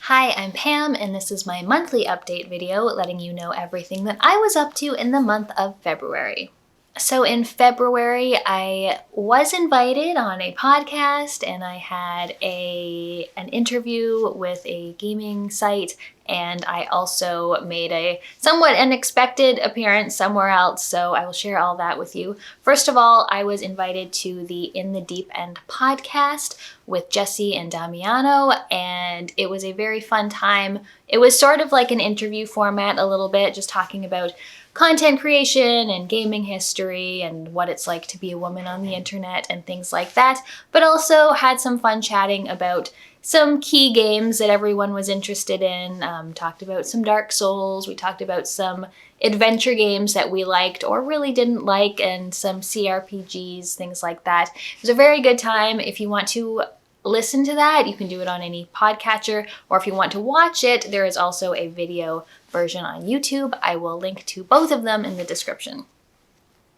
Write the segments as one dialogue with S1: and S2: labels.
S1: Hi, I'm Pam, and this is my monthly update video letting you know everything that I was up to in the month of February. So in February, I was invited on a podcast and I had an interview with a gaming site, and I also made a somewhat unexpected appearance somewhere else, so I will share all that with you. First of all, I was invited to the In the Deep End podcast with Jesse and Damiano, and it was a very fun time. It was sort of like an interview format a little bit, just talking about content creation and gaming history and what it's like to be a woman on the internet and things like that, but also had some fun chatting about some key games that everyone was interested in. Talked about some Dark Souls, we talked about some adventure games that we liked or really didn't like, and some CRPGs, things like that. It was a very good time. If you want to listen to that, you can do it on any podcatcher, or if you want to watch it, there is also a video version on YouTube. I will link to both of them in the description.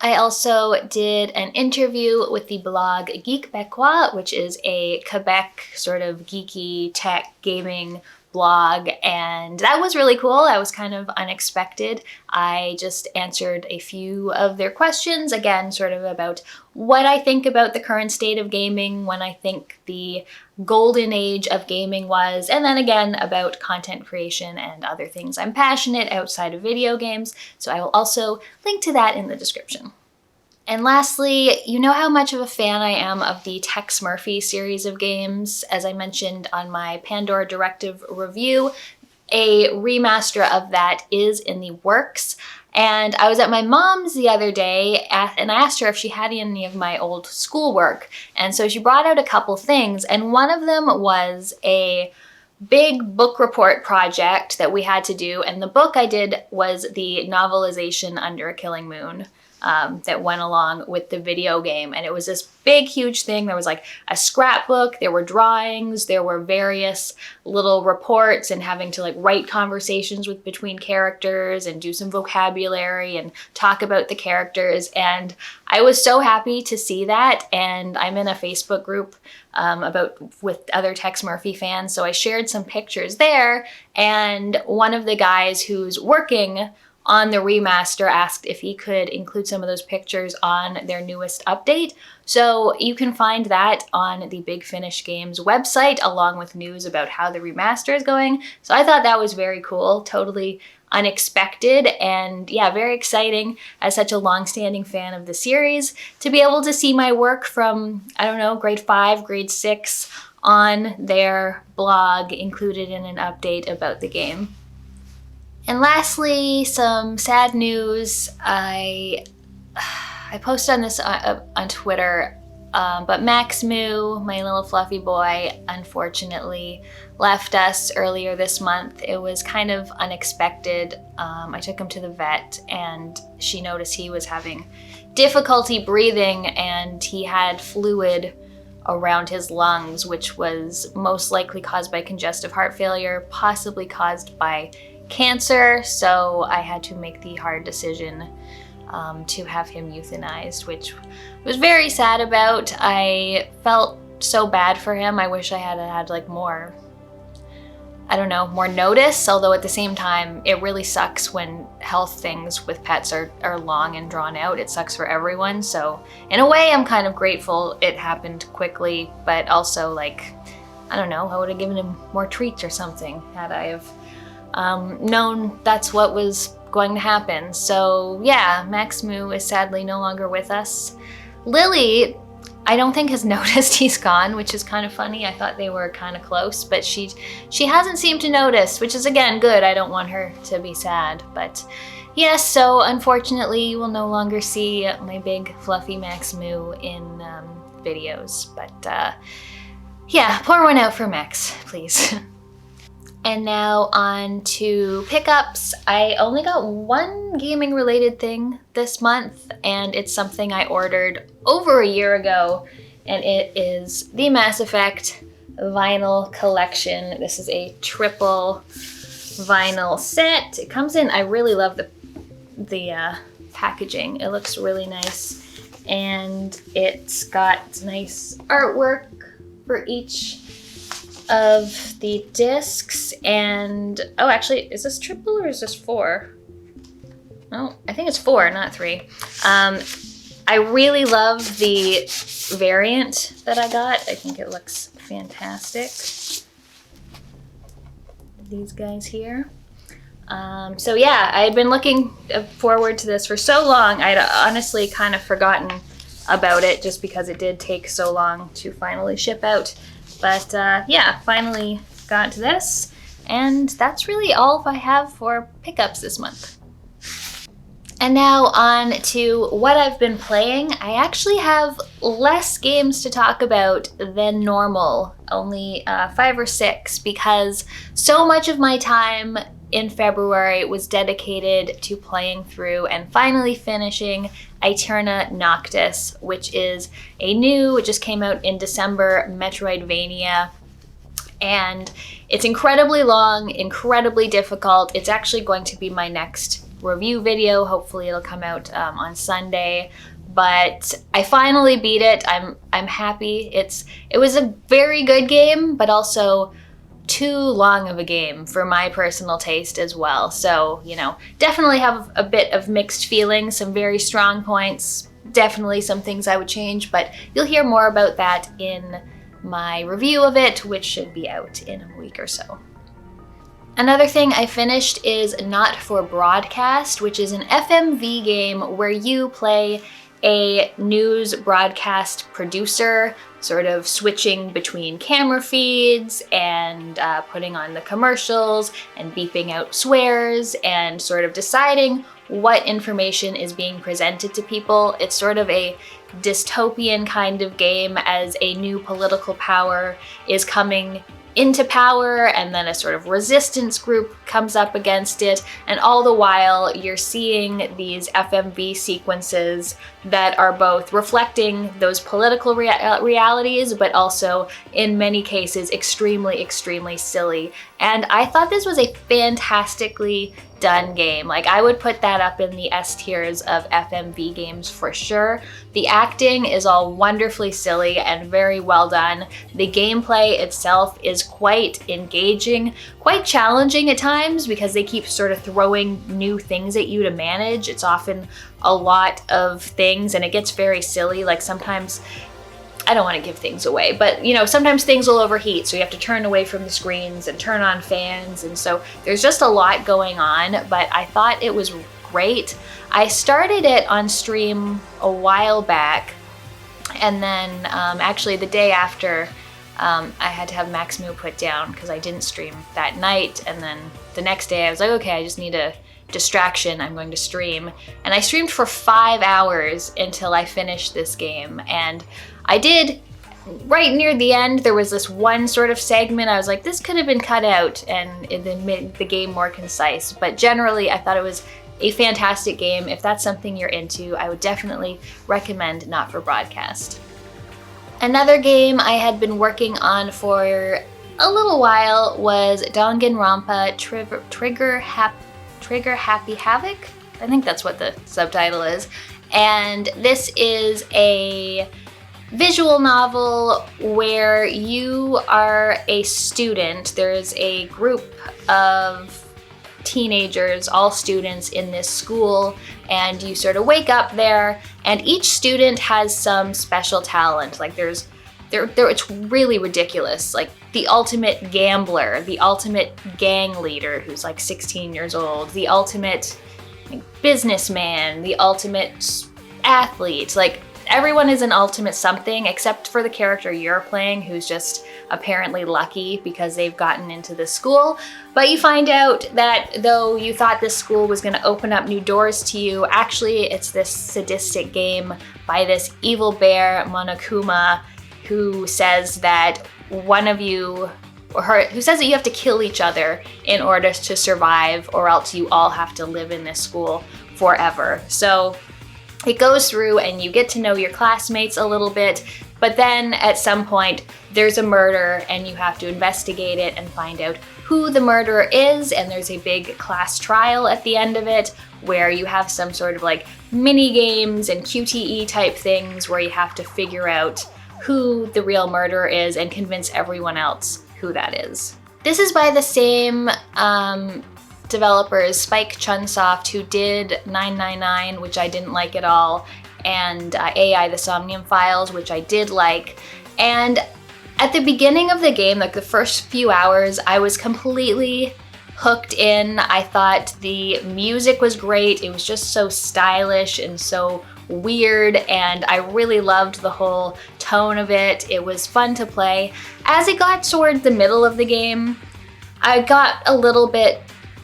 S1: I also did an interview with the blog Geek Becois, which is a Quebec sort of geeky tech gaming blog, and that was really cool. That was kind of unexpected. I just answered a few of their questions, again, sort of about what I think about the current state of gaming, when I think the golden age of gaming was, and then again about content creation and other things I'm passionate outside of video games, so I will also link to that in the description. And lastly, you know how much of a fan I am of the Tex Murphy series of games. As I mentioned on my Pandora Directive review, a remaster of that is in the works. And I was at my mom's the other day and I asked her if she had any of my old schoolwork. And so she brought out a couple things, and one of them was a big book report project that we had to do. And the book I did was the novelization Under a Killing Moon. That went along with the video game, and it was this big huge thing. There was like a scrapbook, there were drawings, there were various little reports, and having to like write conversations between characters and do some vocabulary and talk about the characters, and I was so happy to see that. And I'm in a Facebook group with other Tex Murphy fans, so I shared some pictures there, and one of the guys who's working on the remaster asked if he could include some of those pictures on their newest update. So you can find that on the Big Finish Games website, along with news about how the remaster is going. So I thought that was very cool, totally unexpected, and yeah, very exciting as such a long-standing fan of the series to be able to see my work from, I don't know, grade 5, grade 6 on their blog included in an update about the game. And lastly, some sad news. I posted on this on Twitter, but Max Moo, my little fluffy boy, unfortunately left us earlier this month. It was kind of unexpected. I took him to the vet, and she noticed he was having difficulty breathing, and he had fluid around his lungs, which was most likely caused by congestive heart failure, possibly caused by cancer. So I had to make the hard decision to have him euthanized, which was very sad about. I felt so bad for him. I wish I had like more, I don't know, more notice, although at the same time, it really sucks when health things with pets are long and drawn out. It sucks for everyone. So in a way, I'm kind of grateful it happened quickly, but also like, I don't know, I would have given him more treats or something had I have known that's what was going to happen. So yeah, Max Moo is sadly no longer with us. Lily, I don't think has noticed he's gone, which is kind of funny. I thought they were kind of close, but she hasn't seemed to notice, which is again good. I don't want her to be sad, but yes, so unfortunately you will no longer see my big fluffy Max Moo in videos, but yeah, pour one out for Max, please. And now on to pickups. I only got one gaming related thing this month, and it's something I ordered over a year ago, and it is the Mass Effect vinyl collection. This is a triple vinyl set. It comes in, I really love the packaging. It looks really nice, and it's got nice artwork for each of the discs, and oh, actually, is this triple or is this 4? Oh, I think it's 4, not 3. I really love the variant that I got. I think it looks fantastic. These guys here. So yeah, I had been looking forward to this for so long. I'd honestly kind of forgotten about it just because it did take so long to finally ship out. But yeah, finally got to this. And that's really all I have for pickups this month. And now on to what I've been playing. I actually have less games to talk about than normal, only 5 or 6, because so much of my time in February was dedicated to playing through and finally finishing Aeterna Noctis, which is it just came out in December, Metroidvania. And it's incredibly long, incredibly difficult. It's actually going to be my next review video. Hopefully it'll come out on Sunday. But I finally beat it. I'm happy. It was a very good game, but also too long of a game for my personal taste as well. So, you know, definitely have a bit of mixed feelings, some very strong points, definitely some things I would change, but you'll hear more about that in my review of it, which should be out in a week or so. Another thing I finished is Not for Broadcast, which is an FMV game where you play a news broadcast producer, sort of switching between camera feeds and putting on the commercials and beeping out swears and sort of deciding what information is being presented to people. It's sort of a dystopian kind of game as a new political power is coming into power, and then a sort of resistance group comes up against it, and all the while you're seeing these FMV sequences that are both reflecting those political realities, but also in many cases extremely, extremely silly. And I thought this was a fantastically done game. Like, I would put that up in the S tiers of FMV games for sure. The acting is all wonderfully silly and very well done. The gameplay itself is quite engaging, quite challenging at times because they keep sort of throwing new things at you to manage. It's often a lot of things and it gets very silly. Like sometimes, I don't want to give things away, but you know, sometimes things will overheat, so you have to turn away from the screens and turn on fans, and so there's just a lot going on, but I thought it was great. I started it on stream a while back, and then actually the day after, I had to have MacLeod put down because I didn't stream that night, and then the next day I was like, okay, I just need a distraction, I'm going to stream. And I streamed for 5 hours until I finished this game, and I did, right near the end, there was this one sort of segment, I was like, this could have been cut out and it then made the game more concise. But generally, I thought it was a fantastic game. If that's something you're into, I would definitely recommend Not for Broadcast. Another game I had been working on for a little while was Danganronpa Trigger Happy Havoc? I think that's what the subtitle is. And this is a visual novel where you are a student. There's a group of teenagers, all students in this school, and you sort of wake up there, and each student has some special talent. Like it's really ridiculous. Like the ultimate gambler, the ultimate gang leader who's like 16 years old, the ultimate businessman, the ultimate athlete. Like everyone is an ultimate something except for the character you're playing, who's just apparently lucky because they've gotten into this school. But you find out that though you thought this school was going to open up new doors to you, actually it's this sadistic game by this evil bear, Monokuma, who says that who says that you have to kill each other in order to survive, or else you all have to live in this school forever. So it goes through and you get to know your classmates a little bit, but then at some point there's a murder and you have to investigate it and find out who the murderer is, and there's a big class trial at the end of it where you have some sort of like mini games and QTE type things where you have to figure out who the real murderer is and convince everyone else who that is. This is by the same developers, Spike Chunsoft, who did 999, which I didn't like at all, and AI the Somnium Files, which I did like. And at the beginning of the game, like the first few hours, I was completely hooked in. I thought the music was great. It was just so stylish and so weird, and I really loved the whole tone of it. It was fun to play. As it got toward the middle of the game, I got a little bit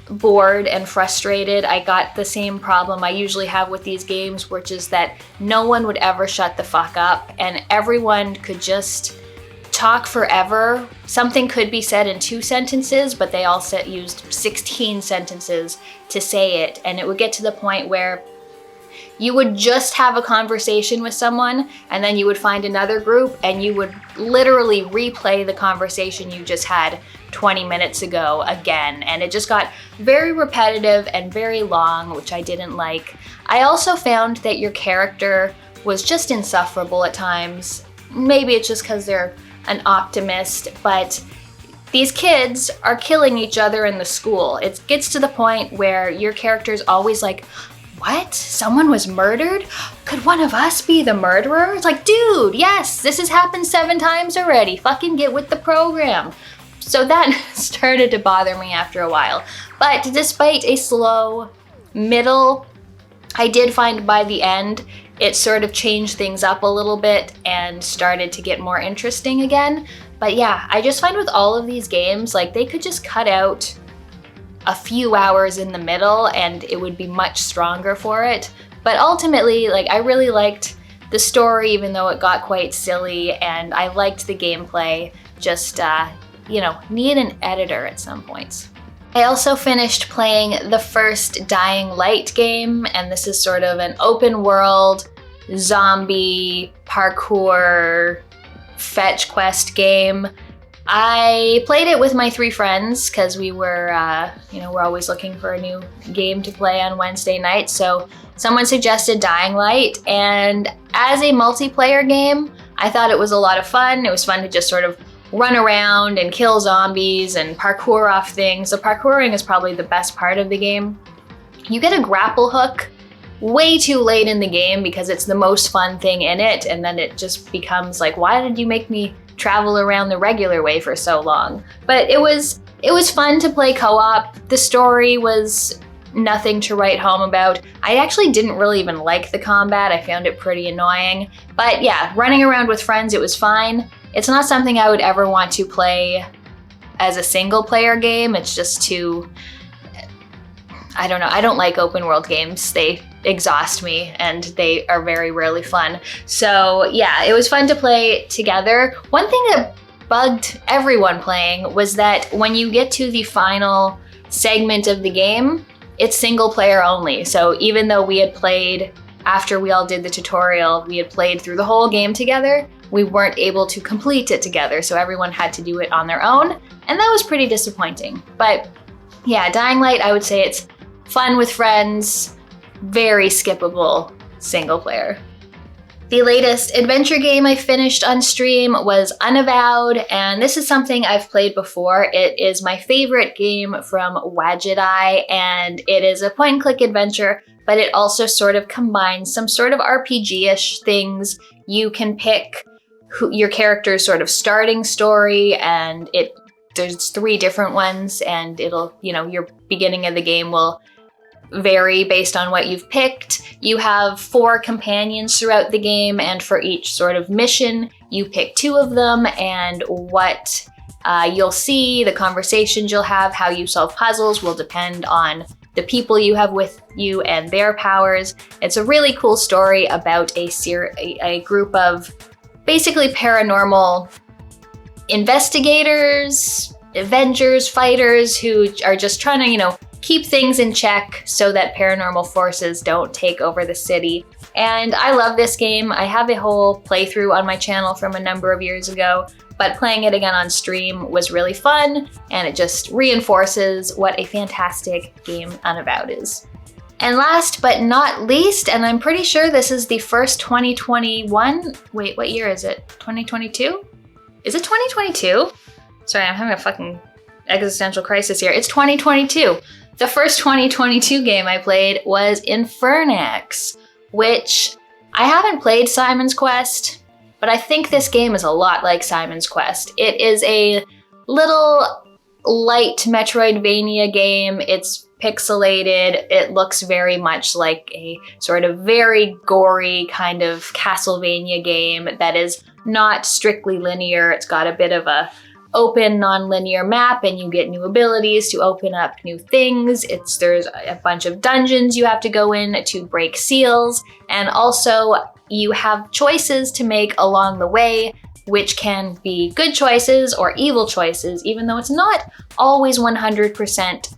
S1: bored and frustrated. I got the same problem I usually have with these games, which is that no one would ever shut the fuck up and everyone could just talk forever. Something could be said in 2 sentences, but they all used 16 sentences to say it, and it would get to the point where you would just have a conversation with someone and then you would find another group and you would literally replay the conversation you just had 20 minutes ago again. And it just got very repetitive and very long, which I didn't like. I also found that your character was just insufferable at times. Maybe it's just because they're an optimist, but these kids are killing each other in the school. It gets to the point where your character's always like, what? Someone was murdered? Could one of us be the murderer? It's like, dude, yes, this has happened 7 times already. Fucking get with the program. So that started to bother me after a while. But despite a slow middle, I did find by the end, it sort of changed things up a little bit and started to get more interesting again. But yeah, I just find with all of these games, like they could just cut out a few hours in the middle and it would be much stronger for it. But ultimately, like I really liked the story, even though it got quite silly, and I liked the gameplay. Just, you know, need an editor at some points. I also finished playing the first Dying Light game, and this is sort of an open world zombie parkour fetch quest game. I played it with my 3 friends because we were, you know, we're always looking for a new game to play on Wednesday night. So someone suggested Dying Light, and as a multiplayer game, I thought it was a lot of fun. It was fun to just sort of run around and kill zombies and parkour off things. The parkouring is probably the best part of the game. You get a grapple hook way too late in the game because it's the most fun thing in it, and then it just becomes like, why did you make me travel around the regular way for so long? But it was fun to play co-op. The story was nothing to write home about. I actually didn't really even like the combat. I found it pretty annoying. But yeah, running around with friends, it was fine. It's not something I would ever want to play as a single player game. It's just too, I don't know, I don't like open world games. They exhaust me and they are very rarely fun. So yeah, it was fun to play together. One thing that bugged everyone playing was that when you get to the final segment of the game, it's single player only. So even though we had played, after we all did the tutorial, we had played through the whole game together, we weren't able to complete it together. So everyone had to do it on their own. And that was pretty disappointing. But yeah, Dying Light, I would say it's fun with friends, very skippable single player. The latest adventure game I finished on stream was Unavowed, and this is something I've played before. It is my favorite game from Wadjet, and it is a point-and-click adventure, but it also sort of combines some sort of RPG-ish things. You can pick your character's sort of starting story, and there's 3 different ones, and it'll, you know, your beginning of the game will vary based on what you've picked. You have 4 companions throughout the game, and for each sort of mission, you pick 2 of them, and what you'll see, the conversations you'll have, how you solve puzzles will depend on the people you have with you and their powers. It's a really cool story about a group of basically paranormal investigators, avengers, fighters who are just trying to, you know, keep things in check so that paranormal forces don't take over the city. And I love this game. I have a whole playthrough on my channel from a number of years ago, but playing it again on stream was really fun, and it just reinforces what a fantastic game Unavowed is. And last but not least, and I'm pretty sure this is the first 2021, wait, what year is it? 2022? Is it 2022? Sorry, I'm having a fucking existential crisis here. It's 2022. The first 2022 game I played was Infernax, which I haven't played Simon's Quest, but I think this game is a lot like Simon's Quest. It is a little light Metroidvania game. It's pixelated. It looks very much like a sort of very gory kind of Castlevania game that is not strictly linear. It's got a bit of a open non-linear map, and you get new abilities to open up new things. There's a bunch of dungeons you have to go in to break seals, and also you have choices to make along the way, which can be good choices or evil choices, even though it's not always 100%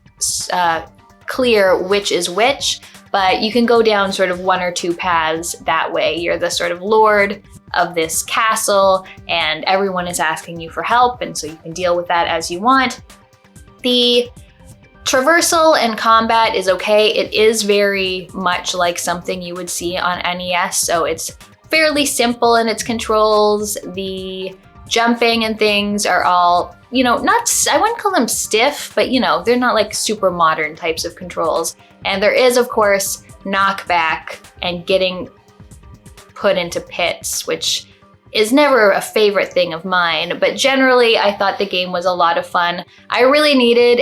S1: clear which is which, but you can go down sort of one or two paths that way. You're the sort of lord of this castle, and everyone is asking you for help, and so you can deal with that as you want. The traversal and combat is okay. It is very much like something you would see on NES, so it's fairly simple in its controls. The jumping and things are all, I wouldn't call them stiff, but they're not like super modern types of controls. And there is, of course, knockback and getting put into pits, which is never a favorite thing of mine, but generally I thought the game was a lot of fun. I really needed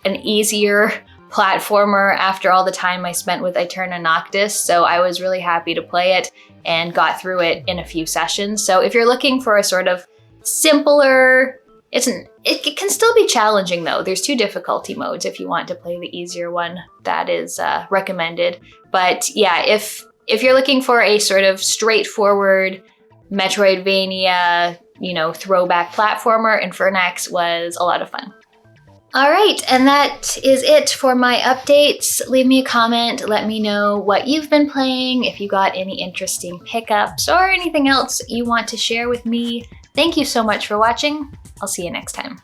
S1: an easier platformer after all the time I spent with Aeterna Noctis, so I was really happy to play it and got through it in a few sessions. So if you're looking for a sort of simpler, it can still be challenging though. There's 2 difficulty modes if you want to play the easier one. That is recommended. But yeah, if you're looking for a sort of straightforward Metroidvania, throwback platformer, Infernax was a lot of fun. All right, and that is it for my updates. Leave me a comment, let me know what you've been playing, if you got any interesting pickups or anything else you want to share with me. Thank you so much for watching. I'll see you next time.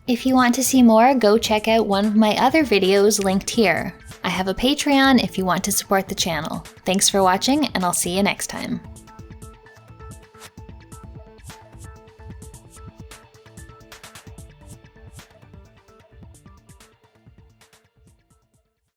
S1: If you want to see more, go check out one of my other videos linked here. I have a Patreon if you want to support the channel. Thanks for watching, and I'll see you next time.